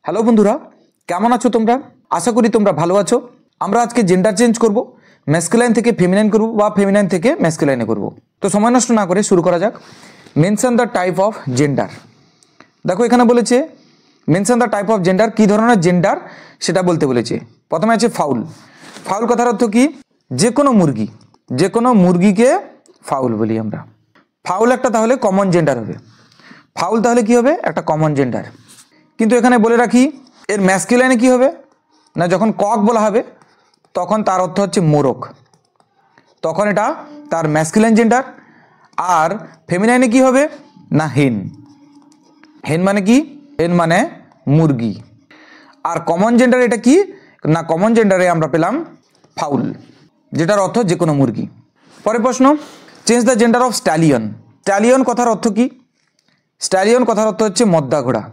Hello বন্ধুরা, কেমন আছো তোমরা? আশা করি তোমরা ভালো আছো। আমরা আজকে জেন্ডার চেঞ্জ করব, ম্যাস্কুলাইন থেকে ফেমিনাইন করব বা ফেমিনাইন থেকে ম্যাস্কুলাইনে করব। তো সময় নষ্ট না করে শুরু করা যাক। Mention the type of gender. দেখো এখানে বলেছে mention the type of gender, কী ধরনের জেন্ডার সেটা বলতে বলেছে। প্রথমে আছে ফাউল। ফাউল কথার অর্থ কি? যে কোনো মুরগিকে ফাউল বলি আমরা। ফাউল একটা তাহলে কমন জেন্ডার হবে। ফাউল তাহলে কি হবে? একটা কমন জেন্ডার। কিন্তু এখানে বলে রাখি এর ম্যাস্কুলাইনে কি হবে না, যখন কক বলা হবে তখন তার অর্থ হচ্ছে মোরগ, তখন এটা তার ম্যাস্কুলাইন জেন্ডার। আর ফেমিনাইনে কি হবে না হেন। হেন মানে কি? হেন মানে মুরগি। আর কমন জেন্ডার এটা কি না, কমন জেন্ডারে আমরা পেলাম ফাউল, যেটার অর্থ যে কোনো মুরগি। পরের প্রশ্ন, change the gender of stallion. Stallion কথার অর্থ কি? স্ট্যালিয়ন কথার অর্থ হচ্ছে মদ্দা ঘোড়া।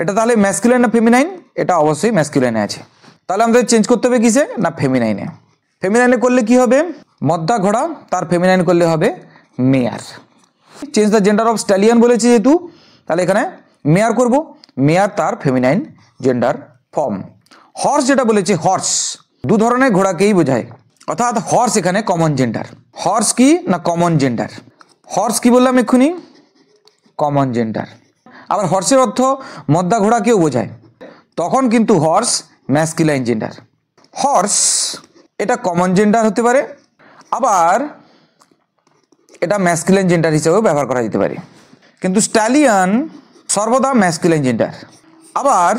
এটা তাহলে ম্যাস্কুলাইন না ফেমিনাইন? এটা অবশ্যই ম্যাস্কুলাইনে আছে। তাহলে আমাদের চেঞ্জ করতে হবে কিসে না ফেমিনাইনে। ফেমিনাইনে করলে কি হবে? মদ্দা ঘোড়া, তার ফেমিনাইন করলে হবে mare. Change the gender of stallion বলেছি যেহেতু, তাহলে এখানে মেয়ার করব। মেয়ার তার ফেমিনাইন জেন্ডার ফর্ম। হর্স যেটা বলেছে, হর্স দু ধরনের ঘোড়াকেই বোঝায়, অর্থাৎ হর্স এখানে কমন জেন্ডার। হর্স কি না কমন জেন্ডার। হর্স কি বললাম এক্ষুনি? Common gender. আবার হর্সের অর্থ মদ্দা ঘোড়াকেও বোঝায়, তখন কিন্তু হর্স ম্যাস্কুলাইন জেন্ডার। হর্স এটা কমন জেন্ডার হতে পারে, আবার এটা ম্যাস্কুলাইন জেন্ডার হিসেবেও ব্যবহার করা যেতে পারে। কিন্তু স্ট্যালিয়ন সর্বদা ম্যাস্কুলাইন জেন্ডার, আবার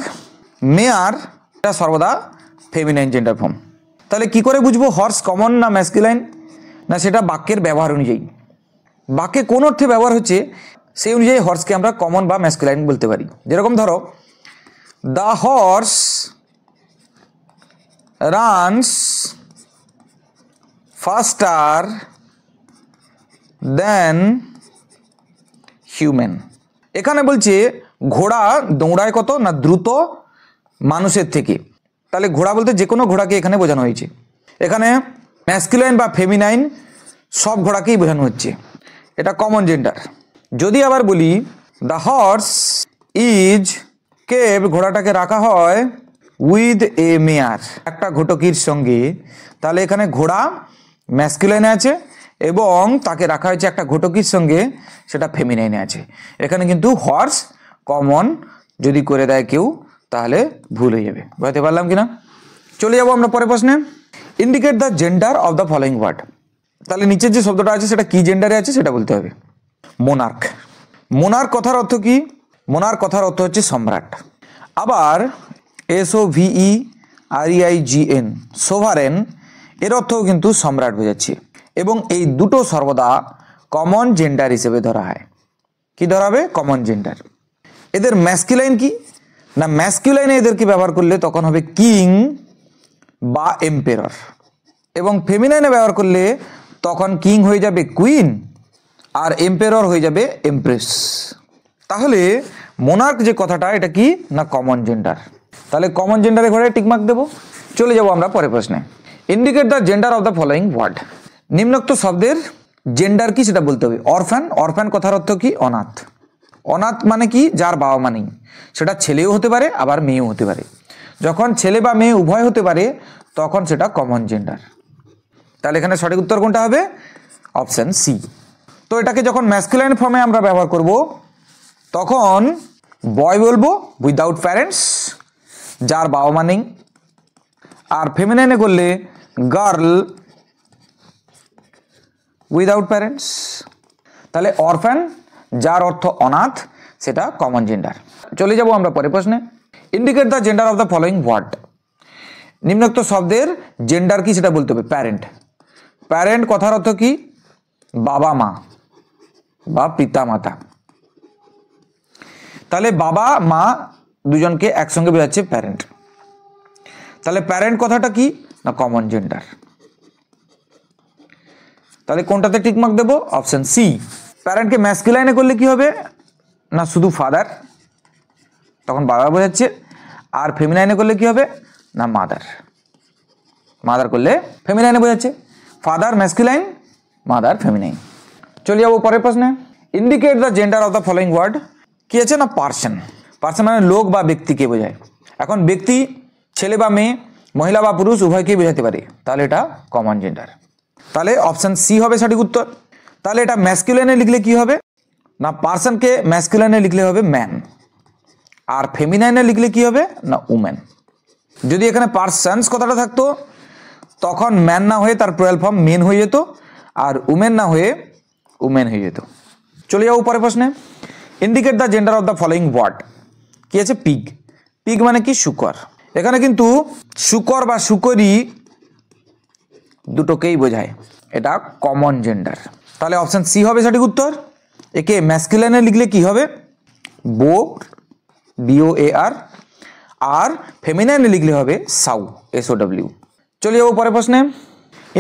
মেয়ার এটা সর্বদা ফেমিনাইন জেন্ডার ফর্ম। তাহলে কি করে বুঝবো হর্স কমন না ম্যাস্কুলাইন? না সেটা বাক্যের ব্যবহার অনুযায়ী। বাক্যে কোন অর্থে ব্যবহার হচ্ছে সেই অনুযায়ী হর্সকে আমরা কমন বা ম্যাস্কুলাইন বলতে পারি। যেরকম ধরো, the horse runs faster than human. এখানে বলছে ঘোড়া দৌড়ায় কত না দ্রুত মানুষের থেকে। তাহলে ঘোড়া বলতে যে কোনো ঘোড়াকে এখানে বোঝানো হয়েছে। এখানে ম্যাস্কুলাইন বা ফেমিনাইন সব ঘোড়াকেই বোঝানো হচ্ছে, এটা কমন জেন্ডার। যদি আবার বলি দ্য হর্স ইজ কেপ্ট, ঘোড়াটাকে রাখা হয় উইথ এ মেয়ার, একটা ঘটকির সঙ্গে, তাহলে এখানে ঘোড়া ম্যাস্কুলাইনে আছে এবং তাকে রাখা হয়েছে একটা ঘটকির সঙ্গে, সেটা ফেমিনাইনে আছে। এখানে কিন্তু হর্স কমন যদি করে দেয় কেউ তাহলে ভুল হয়ে যাবে। বুঝতে পারলাম কিনা? চলে যাবো আমরা পরের প্রশ্নে। Indicate the gender of the following word. তাহলে নিচের যে শব্দটা আছে সেটা কি জেন্ডারে আছে সেটা বলতে হবে। মোনার্ক। মোনার্ক কথার অর্থ কি? মোনার্ক কথার অর্থ হচ্ছে সম্রাট। আবার SOVEREIGN সোভারেন এর অর্থও কিন্তু সম্রাট বোঝাচ্ছে। এবং এই দুটো সর্বদা কমন জেন্ডার হিসেবে ধরা হয়। কি ধরা হবে? Common gender. এদের ম্যাস্কুলাইন কি না, ম্যাস্কুলাইনে এদেরকে ব্যবহার করলে তখন হবে কিং বা এম্পেরর, এবং ফেমিনাইনে ব্যবহার করলে তখন কিং হয়ে যাবে কুইন আর এম্পেরর হয়ে যাবে এমপ্রেস। তাহলে মোনার্ক যে কথাটা এটা কি না কমন জেন্ডার। তাহলে কমন জেন্ডারে ঘরে টিকমার্ক দেবো। চলে যাব আমরা পরের প্রশ্নে। Indicate the gender of the following word. নিম্নোক্ত শব্দের জেন্ডার কি সেটা বলতে হবে। অরফ্যান। অরফ্যান কথার অর্থ কি? অনাথ। অনাথ মানে কি? যার বাবা মা নেই। সেটা ছেলেও হতে পারে আবার মেয়েও হতে পারে। যখন ছেলে বা মেয়ে উভয় হতে পারে তখন সেটা কমন জেন্ডার। তাহলে এখানে সঠিক উত্তর কোনটা হবে? Option C. তো এটাকে যখন ম্যাস্কুলাইন ফর্মে আমরা ব্যবহার করব তখন বয় বলবো উইদাউট প্যারেন্টস, যার বাবা মা নেই। আর ফেমিনাইনে করলে গার্ল উইদাউট প্যারেন্টস। তাহলে অরফ্যান যার অর্থ অনাথ সেটা কমন জেন্ডার। চলে যাব আমরা পরের প্রশ্নে। Indicate the gender of the following word. নিম্নোক্ত শব্দের জেন্ডার কি সেটা বলতে হবে। প্যারেন্ট। প্যারেন্ট কথার অর্থ কি? বাবা মা বা পিতা মাতা। তাহলে বাবা মা দুজনকে একসঙ্গে বোঝাচ্ছে প্যারেন্ট। তাহলে প্যারেন্ট কথাটা কি না কমন জেন্ডার। তাহলে কোনটাতে টিকমার্ক দেবো? Option C. প্যারেন্টকে ম্যাস্কুলাইনে করলে কি হবে না শুধু ফাদার, তখন বাবা বোঝাচ্ছে। আর ফেমিনাইনে করলে কি হবে না মাদার। মাদার করলে ফেমিনাইনে বোঝাচ্ছে। Father masculine, mother feminine. চলে যাবো পরের প্রশ্নে। Indicate the gender of the following word. কি আছে না পার্সন। পার্সন মানে লোক বা ব্যক্তিকে বোঝায়। এখন ব্যক্তি ছেলে বা মেয়ে, মহিলা বা পুরুষ উভয়কেই বোঝাতে পারে, তাহলে এটা কমন জেন্ডার। তাহলে অপশন সি হবে সঠিক উত্তর। তাহলে এটা ম্যাসকুলাইনে লিখলে কি হবে না, পার্সনকে ম্যাসকুলাইনে লিখলে হবে ম্যান, আর ফেমিনাইনে লিখলে কি হবে না উমেন। যদি এখানে পার্সনস কথাটা থাকতো তখন ম্যান না হয়ে তার প্লুরাল ফর্ম মেন হয়ে যেত, আর উমেন না হয়ে উমেন হয়ে যেত। চলে যাবো পরের প্রশ্নে। Indicate the gender of the following word. কি আছে? পিগ। পিগ মানে কি? শুকর। এখানে কিন্তু শুকর বা শুকরি দুটোকেই বোঝায়, এটা কমন জেন্ডার। তাহলে অপশন সি হবে সঠিক উত্তর। একে ম্যাসকুলাইনে লিখলে কি হবে? বোর, BOAR, আর ফেমিনাইনে লিখলে হবে সাউ, SOW। চলে যাবো পরের প্রশ্নে।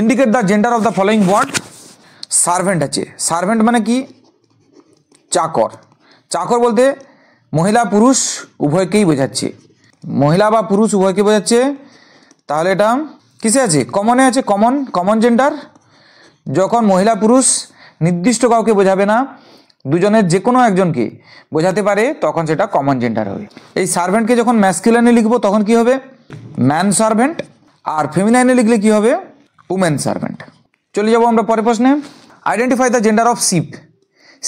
Indicate the gender of the following word. Servant আছে। সার্ভেন্ট মানে কি? চাকর। চাকর বলতে মহিলা পুরুষ উভয়কেই বোঝাচ্ছে, মহিলা বা পুরুষ উভয়কে বোঝাচ্ছে। তাহলে এটা কিসে আছে? কমনে আছে। Common gender. যখন মহিলা পুরুষ নির্দিষ্ট কাউকে বোঝাবে না, দুজনের যে কোনো একজনকে বোঝাতে পারে, তখন সেটা কমন জেন্ডার হবে। এই সার্ভেন্টকে যখন ম্যাসকুলাইনে লিখবো তখন কি হবে? ম্যান সার্ভেন্ট, আর ফেমিনাইনে লিখলে কি হবে? Women servant. চলে যাবো আমরা পরের প্রশ্নে। Identify the gender of ship.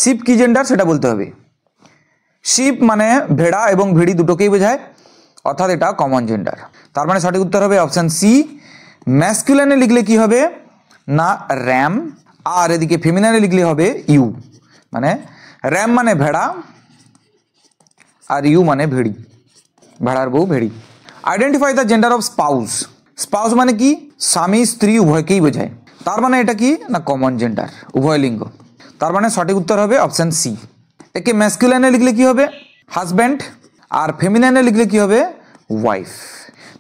Ship কি জেন্ডার সেটা বলতে হবে। শিপ মানে ভেড়া এবং ভেড়ি দুটোকেই বোঝায়, অর্থাৎ এটা কমন জেন্ডার। তার মানে সঠিক উত্তর হবে অপশন সি। ম্যাসকুলাইনে লিখলে কি হবে না র্যাম, আর এদিকে ফেমিনাইনে লিখলে হবে ইউ। মানে র্যাম মানে ভেড়া, আর ইউ মানে ভেড়ি, ভেড়ার বউ ভেড়ি। Identify the gender of spouse. Spouse মানে কি? স্বামী স্ত্রী উভয়কেই বোঝায়, তার মানে এটা কি না কমন জেন্ডার, উভয় লিঙ্গ। তার মানে সঠিক উত্তর হবে অপশন সি। একে ম্যাসকুলাইনে লিখলে কি হবে? হাজব্যান্ড, আর ফেমিনাইনে লিখলে কি হবে? ওয়াইফ।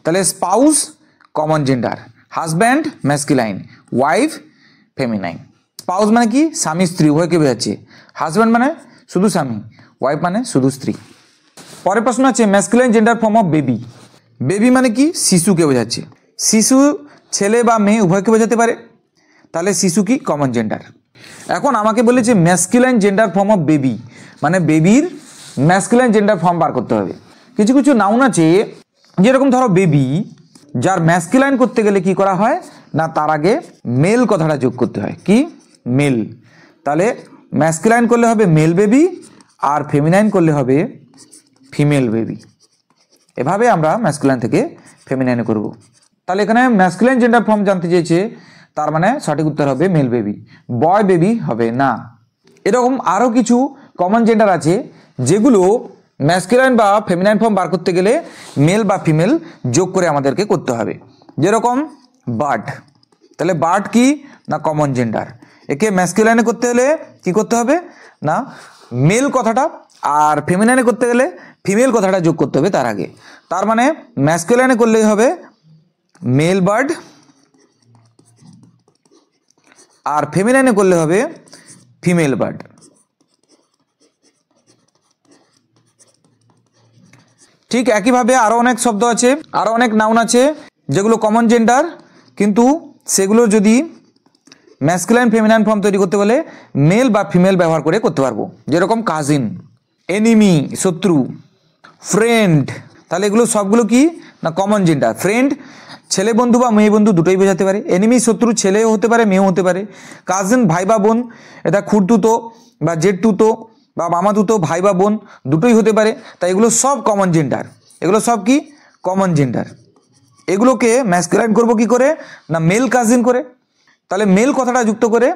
তাহলে spouse common gender, husband masculine, wife feminine. Spouse মানে কি? স্বামী স্ত্রী উভয়কে বোঝাচ্ছে। হাজব্যান্ড মানে শুধু স্বামী, ওয়াইফ মানে শুধু স্ত্রী। পরের প্রশ্ন আছে masculine gender form of baby. Baby মানে কি? শিশুকে বোঝাচ্ছে। শিশু ছেলে বা মেয়ে উভয়কে বোঝাতে পারে, তাহলে শিশু কি? Common gender. এখন আমাকে বলেছে masculine gender form of baby, মানে বেবির ম্যাসকুলাইন জেন্ডার ফর্ম বার করতে হবে। কিছু কিছু নাউন আছে, যেরকম ধরো বেবি, যার ম্যাসকুলাইন করতে গেলে কি করা হয় না তার আগে মেল কথাটা যোগ করতে হয়। কি? মেল। তাহলে ম্যাসকুলাইন করলে হবে মেল বেবি, আর ফেমিনাইন করলে হবে ফিমেল বেবি। এভাবে আমরা ম্যাসকুলাইন থেকে ফেমিনাইনে করব। তাহলে এখানে ম্যাসকুলাইন জেন্ডার ফর্ম জানতে চেয়েছে, তার মানে সঠিক উত্তর হবে মেল বেবি, বয় বেবি হবে না। এরকম আরও কিছু কমন জেন্ডার আছে যেগুলো ম্যাসকুলাইন বা ফেমিনাইন ফর্ম বার করতে গেলে মেল বা ফিমেল যোগ করে আমাদেরকে করতে হবে। যেরকম বার্ড। তাহলে বার্ড কি না কমন জেন্ডার। একে ম্যাসকুলাইনে করতে হলে কি করতে হবে না মেল কথাটা, আর ফেমিনাইনে করতে গেলে ফিমেল কথাটা যোগ করতে হবে তার আগে। তার মানে ম্যাসকুলাইনে করলেই হবে মেল বার্ড, আর ফেমিনাইনে করলে হবে ফিমেল বার্ড। ঠিক একইভাবে আরও অনেক শব্দ আছে, আরও অনেক নাউন আছে যেগুলো কমন জেন্ডার, কিন্তু সেগুলো যদি ম্যাসকুলাইন ফেমিনাইন ফর্ম তৈরি করতে বলে মেল বা ফিমেল ব্যবহার করে করতে পারবো। যেরকম কাজিন, এনিমি শত্রু, ফ্রেন্ড। তাহলে এগুলো সবগুলো কি না কমন জেন্ডার। ফ্রেন্ড ছেলে বন্ধু বা মেয়ে বন্ধু দুটোই বোঝাতে পারে। এনিমি শত্রু ছেলেও হতে পারে মেয়েও হতে পারে। কাজিন ভাই বা বোন, এটা খুড়তুতো বা জেঠতুতো বা মামাতুতো ভাই বা বোন দুটোই হতে পারে। তাই এগুলো সব কমন জেন্ডার, এগুলো সব কি কমন জেন্ডার। এগুলোকে ম্যাসকুলাইন করবো কি করে না মেল কাজিন করে। তাহলে মেল কথাটা যুক্ত করে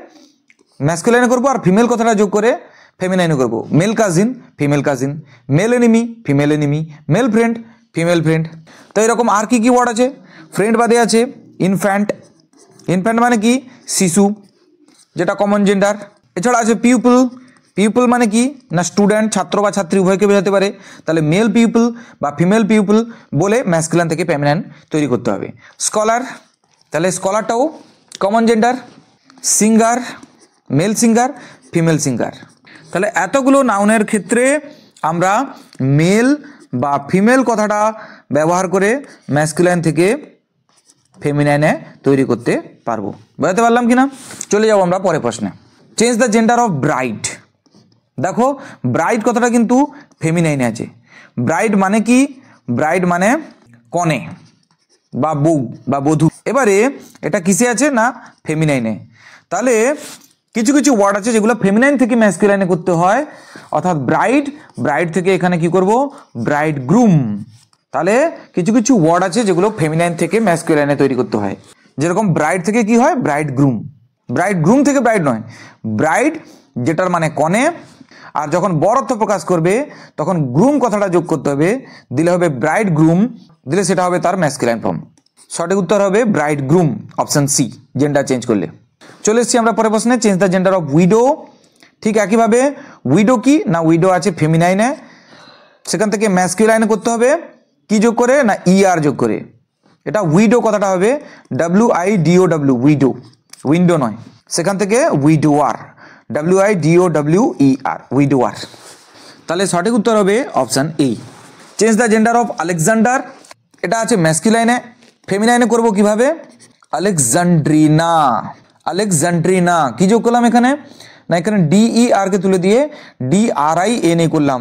ম্যাসকুলাইনে করবো, আর ফিমেল কথাটা যোগ করে ফেমিনাইনে করবো। Male cousin female cousin, male enemy female enemy, male friend female friend. তো এরকম আর কি কি ওয়ার্ড আছে? ফ্রেন্ড বাদে আছে ইনফ্যান্ট। ইনফ্যান্ট মানে কি শিশু, যেটা কমন জেন্ডার। এছাড়া আছে পিউপল। পিউপল মানে কি না স্টুডেন্ট, ছাত্র বা ছাত্রী উভয়কে বোঝাতে পারে। তাহলে মেল পিউপল বা ফিমেল পিউপল বলে ম্যাসকুলাইন থেকে ফেমিনাইন তৈরি করতে হবে। স্কলার, তাহলে স্কলারটাও common gender. Singer, male singer female singer. তাহলে এতগুলো নাউনের ক্ষেত্রে আমরা মেল বা ফিমেল কথাটা ব্যবহার করে ম্যাসকুলাইন থেকে ফেমিনাইনে তৈরি করতে পারবো। বুঝতে পারলাম কিনা? চলে যাবো আমরা পরের প্রশ্নে। Change the gender of bride. দেখো ব্রাইড কথাটা কিন্তু ফেমিনাইনে আছে। ব্রাইড মানে কি ব্রাইড মানে কনে বা বউ বা বধূ। এবারে এটা কিসে আছে না ফেমিনাইনে। তাহলে কিছু কিছু ওয়ার্ড আছে যেগুলো ফেমিনাইন থেকে ম্যাসকুলাইনে করতে হয়, অর্থাৎ ব্রাইড, ব্রাইড থেকে এখানে কি করব ব্রাইড গ্রুম। তাহলে কিছু কিছু ওয়ার্ড আছে যেগুলো ফেমিনাইন থেকে ম্যাসকুলাইনে তৈরি করতে হয়, যেরকম ব্রাইড থেকে কি হয় ব্রাইড গ্রুম, ব্রাইড গ্রুম থেকে ব্রাইড নয়, ব্রাইড যেটার মানে কনে, আর যখন বর অর্থ প্রকাশ করবে তখন গ্রুম কথাটা যোগ করতে হবে, দিলে হবে ব্রাইড গ্রুম, দিলে সেটা হবে তার ম্যাসকুলাইন ফর্ম। সঠিক উত্তর হবে bride groom, option C, gender change করলে। চলে এসেছি আমরা পরের প্রশ্নে, change the gender of widow. ঠিক একইভাবে উইডো কি না উইডো আছে ফেমিনাইনে, সেখান থেকে ম্যাসকুলাইনে করতে হবে কি যোগ করে না ইআর যোগ করে। এটা উইডো কথাটা হবে WIDOW, উইডো, উইন্ডো নয়, সেখান থেকে উইডোয়ার, WIDOWER, উইডোয়ার। তাহলে সঠিক উত্তর হবে option A. Change the gender of Alexander, এটা আছে ম্যাসকুলাইনে, ফেমিনাইনে করব কিভাবে আলেকজান্ড্রিনা, আলেকজান্ড্রিনা কি যোগ করলাম এখানে না এখানে DER কে তুলে দিয়ে DRINA করলাম,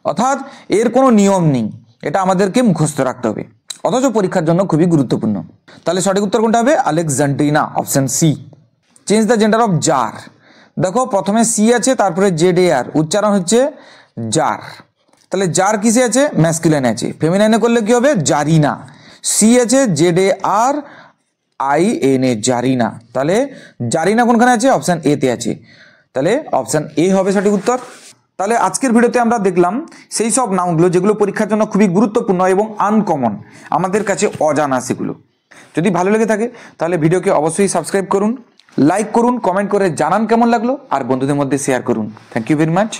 অর্থাৎ এর কোনো নিয়ম নেই, এটা আমাদেরকে মুখস্থ রাখতে হবে, অথচ পরীক্ষার জন্য খুবই গুরুত্বপূর্ণ। তাহলে সঠিক উত্তর কোনটা হবে Alexandrina, option C. Change the gender of czar, দেখো প্রথমে সি আছে তারপরে ZAR, উচ্চারণ হচ্ছে জার। তাহলে জার কিসে আছে ম্যাসকুলাইনে আছে, ফেমিনাইনে করলে কি হবে জারিনা, সি আছে ZARINA, জারিনা। তাহলে জারিনা কোনখানে আছে অপশন এ তে আছে, তাহলে অপশন এ হবে সঠিক উত্তর। তাহলে আজকের ভিডিওতে আমরা দেখলাম সেই সব নাউনগুলো যেগুলো পরীক্ষার জন্য খুবই গুরুত্বপূর্ণ এবং আনকমন, আমাদের কাছে অজানা সেগুলো। যদি ভালো লেগে থাকে তাহলে ভিডিওকে অবশ্যই সাবস্ক্রাইব করুন, লাইক করুন, কমেন্ট করে জানান কেমন লাগলো, আর বন্ধুদের মধ্যে শেয়ার করুন। Thank you very much.